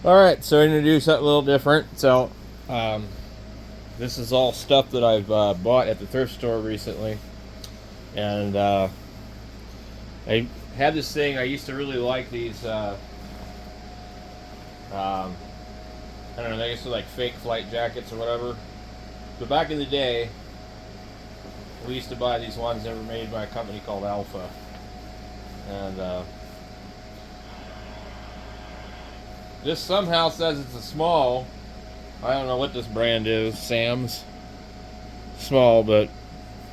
Alright, so I'm going to do something a little different. So, this is all stuff that I've bought at the thrift store recently. And I had this thing, I used to really like these, I don't know, I guess they're like fake flight jackets or whatever. But back in the day, we used to buy these ones that were made by a company called Alpha. And this somehow says it's a small. I don't know what this brand is, Sam's. Small, but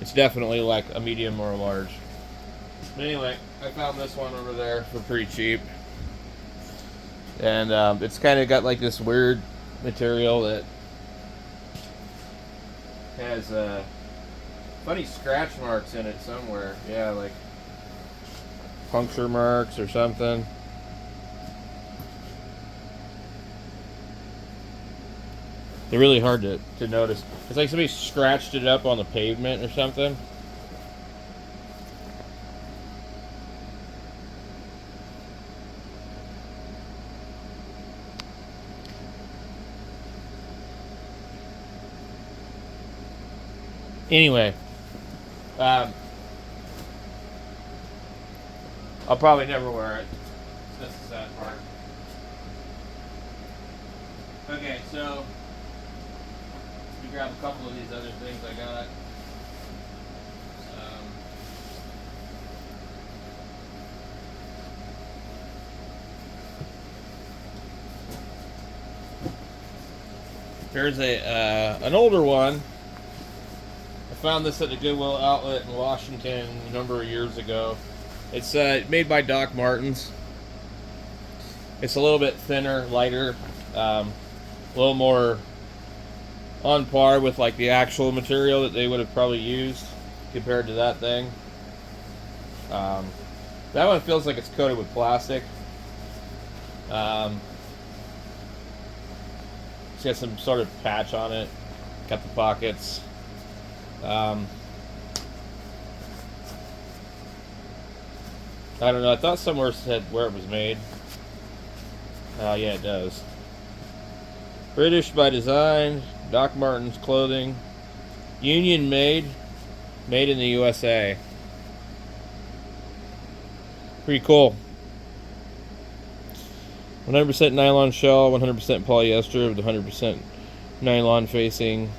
it's definitely like a medium or a large. But anyway, I found this one over there for pretty cheap. And it's kind of got like this weird material that has funny scratch marks in it somewhere. Yeah, like puncture marks or something. They're really hard to notice. It's like somebody scratched it up on the pavement or something. Anyway, um, I'll probably never wear it. That's the sad part. Okay, so let me grab a couple of these other things I got. Um, Here's an older one. I found this at a Goodwill outlet in Washington a number of years ago. It's made by Doc Martens. It's a little bit thinner, lighter, a little more on par with like the actual material that they would have probably used compared to that thing. That one feels like it's coated with plastic. It's got some sort of patch on it. Got the pockets. I don't know. I thought somewhere said where it was made. Yeah, it does. British by design. Doc Martens clothing. Union made. Made in the USA. Pretty cool. 100% nylon shell, 100% polyester with 100% nylon facing.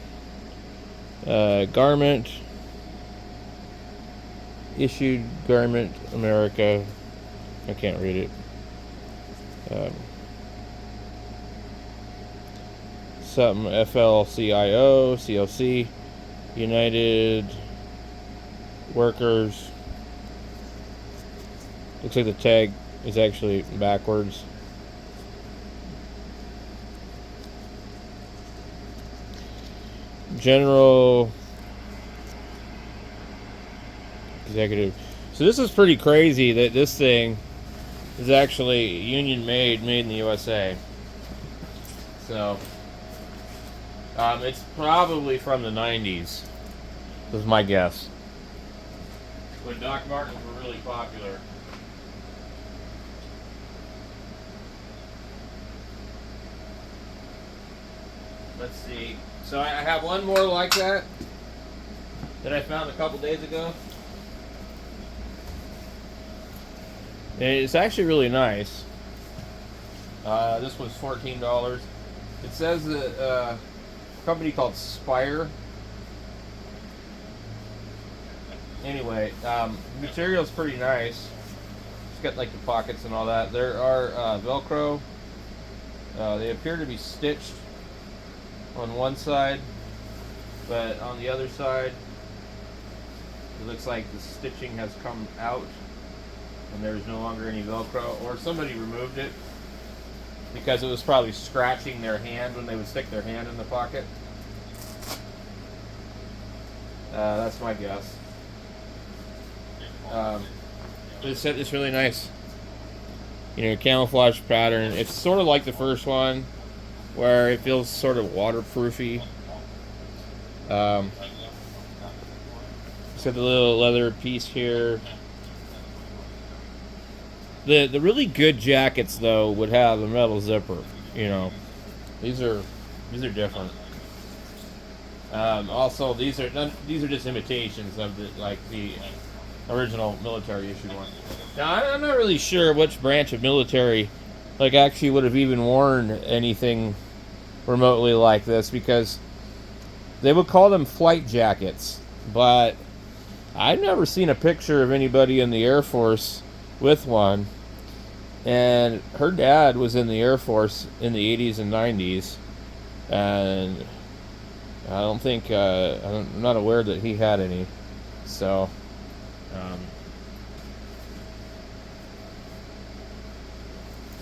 Garment. Issued Garment America. I can't read it. Something FLCIO, CLC, United Workers. Looks like the tag is actually backwards. General Executive. So this is pretty crazy that this thing is actually union made in the USA. So it's probably from the 90s. This is my guess. When Doc Martens were really popular. Let's see. So I have one more like that I found a couple days ago. It's actually really nice. This was $14. It says that a company called Spire. Anyway, material's pretty nice. It's got like the pockets and all that. There are Velcro. They appear to be stitched on one side, but on the other side, it looks like the stitching has come out and there's no longer any Velcro, or somebody removed it because it was probably scratching their hand when they would stick their hand in the pocket. That's my guess. It's really nice. Camouflage pattern. It's sort of like the first one, where it feels sort of waterproofy. It's got the little leather piece here. The really good jackets, though, would have a metal zipper. You know, these are different. Also, these are just imitations of the original military issue one. Now, I'm not really sure which branch of military actually would have even worn anything remotely like this, because they would call them flight jackets, but I've never seen a picture of anybody in the Air Force with one. And her dad was in the Air Force in the 80s and 90s, and I don't think I'm not aware that he had any. So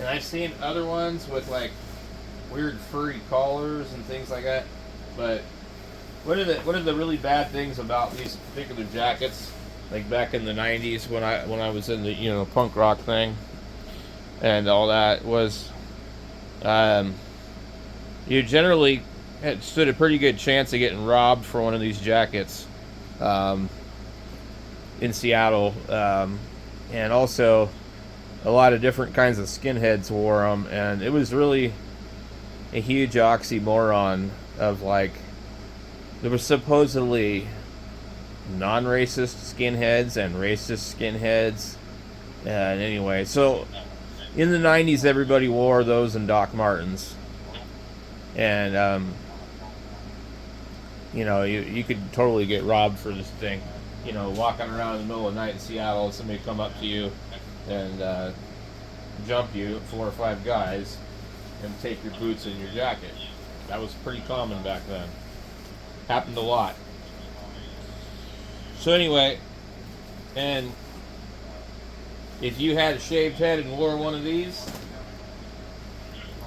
and I've seen other ones with weird furry collars and things like that. But what are the really bad things about these particular jackets? Like back in the 90s when I was in the punk rock thing and all that, was you generally had stood a pretty good chance of getting robbed for one of these jackets in Seattle, and also a lot of different kinds of skinheads wore them, and it was really a huge oxymoron of there was supposedly non-racist skinheads and racist skinheads. And anyway, so in the 90s, everybody wore those and Doc Martens. And, you could totally get robbed for this thing. Walking around in the middle of the night in Seattle, somebody come up to you and jump you, 4 or 5 guys, and take your boots and your jacket. That was pretty common back then. Happened a lot. So anyway, and if you had a shaved head and wore one of these,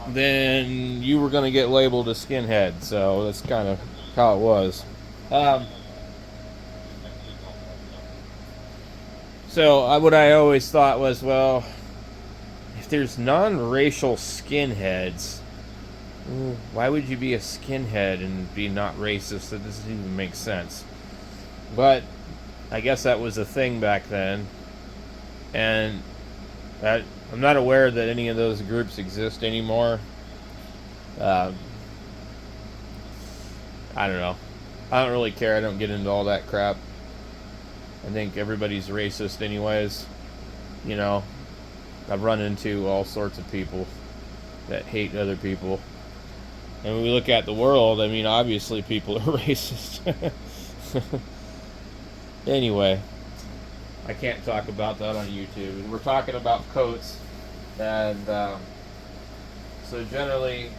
then you were going to get labeled a skinhead. So that's kind of how it was. So what I always thought was, well, if there's non-racial skinheads, why would you be a skinhead and be not racist? That doesn't even make sense. But I guess that was a thing back then, and I'm not aware that any of those groups exist anymore. I don't know. I don't really care. I don't get into all that crap. I think everybody's racist anyways. I've run into all sorts of people that hate other people. And when we look at the world, I mean, obviously people are racist. Anyway, I can't talk about that on YouTube. We're talking about coats, and so generally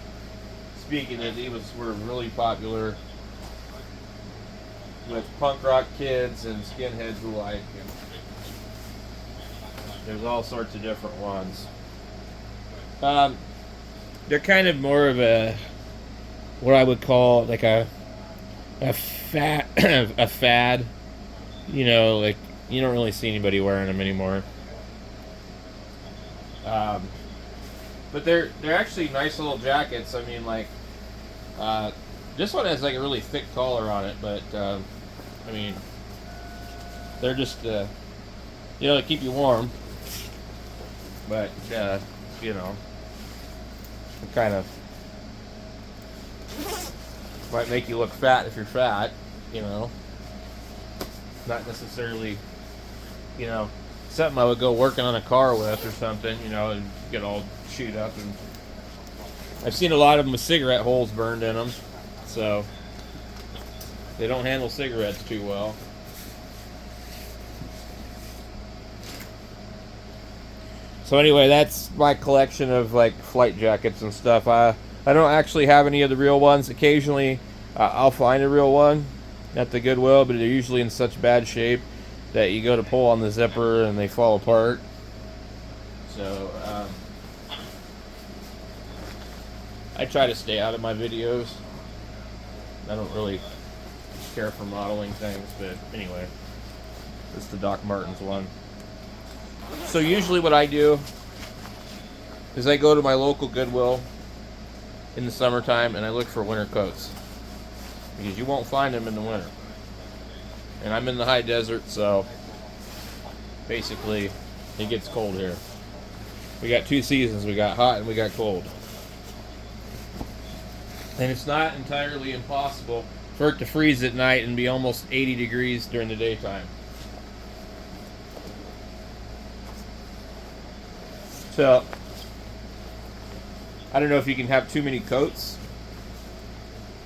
speaking, these were really popular with punk rock kids and skinheads alike. And there's all sorts of different ones. They're kind of more of what I would call a fad. You don't really see anybody wearing them anymore. But they're actually nice little jackets. I mean, this one has a really thick collar on it, but I mean, they're just to keep you warm. But kind of might make you look fat if you're fat. Not necessarily, something I would go working on a car with or something, and get all chewed up. And I've seen a lot of them with cigarette holes burned in them, so they don't handle cigarettes too well. So anyway, that's my collection of flight jackets and stuff. I don't actually have any of the real ones. Occasionally, I'll find a real one at the Goodwill, but they're usually in such bad shape that you go to pull on the zipper and they fall apart. So I try to stay out of my videos. I don't really care for modeling things, but anyway, this is the Doc Martens one. So usually what I do is I go to my local Goodwill in the summertime and I look for winter coats, because you won't find them in the winter. And I'm in the high desert, so basically it gets cold here. We got 2 seasons. We got hot and we got cold. And it's not entirely impossible for it to freeze at night and be almost 80 degrees during the daytime. So, I don't know if you can have too many coats.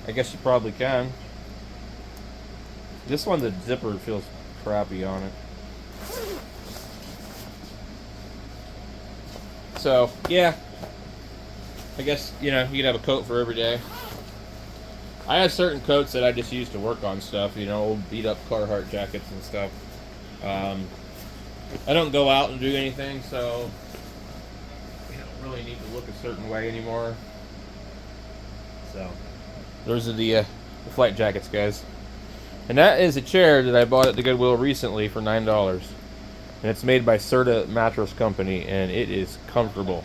I guess you probably can. This one, the zipper feels crappy on it. So, yeah. I guess, you know, you could have a coat for every day. I have certain coats that I just use to work on stuff, you know, old beat up Carhartt jackets and stuff. I don't go out and do anything, so you don't really need to look a certain way anymore. So, those are the flight jackets, guys. And that is a chair that I bought at the Goodwill recently for $9. And it's made by Serta Mattress Company, and it is comfortable.